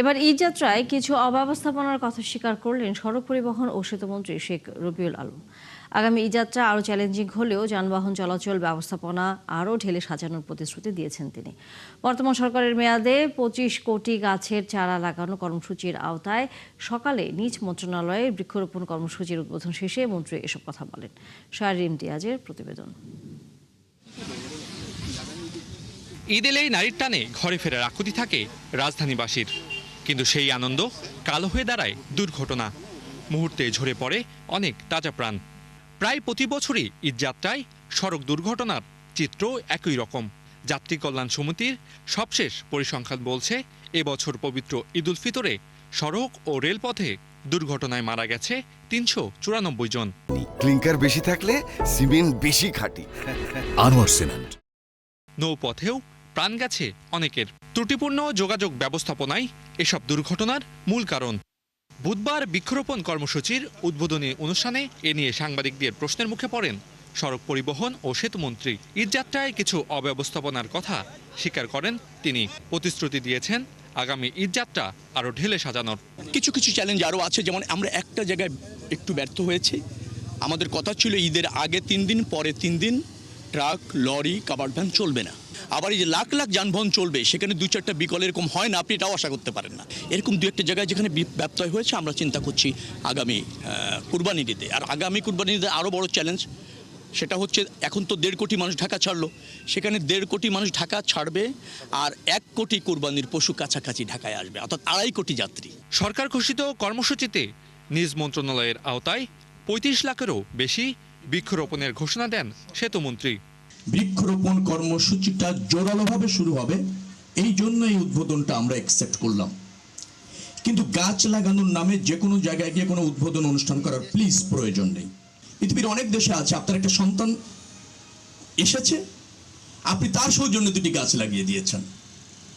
এবার ঈদযাত্রায় কিছু অব্যবস্থাপনার কথা স্বীকার করলেন সড়ক পরিবহন ও সেতুমন্ত্রী শেখ রবিউল আলম। আগামী ঈদযাত্রা আরও চ্যালেঞ্জিং হলেও যানবাহন চলাচল ব্যবস্থাপনা আরও ঢেলে সাজানোর প্রতিশ্রুতি দিয়েছেন তিনি। বর্তমান সরকারের মেয়াদে ২৫ কোটি গাছের চারা লাগানো কর্মসূচির আওতায় সকালে নিজ মন্ত্রণালয়ে বৃক্ষরোপণ কর্মসূচির উদ্বোধন শেষে মন্ত্রী এসব কথা বলেন। শাহরিয়ার ইমতিয়াজের প্রতিবেদন। ঈদ এলেই নারীর টানে ঘরে ফেরার আকুতি থাকে রাজধানীবাসীর, কিন্তু সেই আনন্দ কালো হয়ে দাঁড়ায় দুর্ঘটনা। মুহূর্তে ঝরে পড়ে অনেক তাজা প্রাণ। প্রায় প্রতি বছরই ঈদযাত্রায় সড়ক দুর্ঘটনার চিত্র একই রকম। যাত্রী কল্যাণ সমিতির সবশেষ পরিসংখ্যান বলছে, এবছর পবিত্র ঈদ উল ফিতরে সড়ক ও রেলপথে দুর্ঘটনায় মারা গেছে ৩৯৪ জন। ক্লিংকার বেশি থাকলে সিমেন্ট বেশি খাঁটি। আনোয়ার সিমেন্ট। নৌপথেও প্রাণ গেছে অনেকের। ত্রুটিপূর্ণ যোগাযোগ ব্যবস্থাপনায় এসব দুর্ঘটনার মূল কারণ। বুধবার বৃক্ষরোপণ কর্মসূচির উদ্বোধনী অনুষ্ঠানে এ নিয়ে সাংবাদিকদের প্রশ্নের মুখে পড়েন সড়ক পরিবহন ও সেতুমন্ত্রী। ঈদযাত্রায় কিছু অব্যবস্থাপনার কথা স্বীকার করেন তিনি। প্রতিশ্রুতি দিয়েছেন আগামী ঈদযাত্রা আরও ঢেলে সাজানোর। কিছু চ্যালেঞ্জ আরও আছে, যেমন আমরা একটা জায়গায় একটু ব্যর্থ হয়েছি। আমাদের কথা ছিল ঈদের আগে 3 দিন, পরে 3 দিন ট্রাক, লরি, কাভার্ড ভ্যান চলবে না। আবার এই যে লাখ লাখ যানবাহন চলবে, সেখানে 2-4টা বিকল এরকম হয় না, আপনি এটাও আশা করতে পারেন না। এরকম 2-1টা জায়গায় যেখানে ব্যত্যয় হয়েছে, আমরা চিন্তা করছি আগামী কুরবানি ঈদে। আর আগামী কুরবানি ঈদে আরও বড় চ্যালেঞ্জ, সেটা হচ্ছে এখন তো 1.5 কোটি মানুষ ঢাকা ছাড়লো, সেখানে 1.5 কোটি মানুষ ঢাকা ছাড়বে, আর 1 কোটি কুরবানির পশু কাছাকাছি ঢাকায় আসবে, অর্থাৎ 2.5 কোটি যাত্রী। সরকার ঘোষিত কর্মসূচিতে নিজ মন্ত্রণালয়ের আওতায় 35 লাখেরও বেশি বৃক্ষরোপণের ঘোষণা দেন সেতুমন্ত্রী। বৃক্ষরোপণ কর্মসূচিটা জোরালোভাবে শুরু হবে, এই জন্য এই উদ্বোধনটা আমরা অ্যাকসেপ্ট করলাম। কিন্তু গাছ লাগানোর নামে যে কোনো জায়গায় গিয়ে কোনো উদ্বোধন অনুষ্ঠান করার প্লিজ প্রয়োজন নেই। পৃথিবীর অনেক দেশে আছে, আপনার একটা সন্তান এসেছে, আপনি তার সৌজন্যে 2টি গাছ লাগিয়ে দিয়েছেন,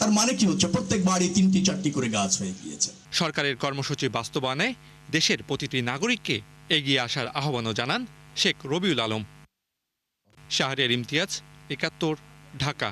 তার মানে কি হচ্ছে? প্রত্যেক বাড়ি 3টি-4টি করে গাছ হয়ে গিয়েছে। সরকারের কর্মসূচি বাস্তবায়নে দেশের প্রতিটি নাগরিককে এগিয়ে আসার আহ্বানও জানান শেখ রবিউল আলম। শাহরিয়ার ইমতিয়াজ, ৭১, ঢাকা।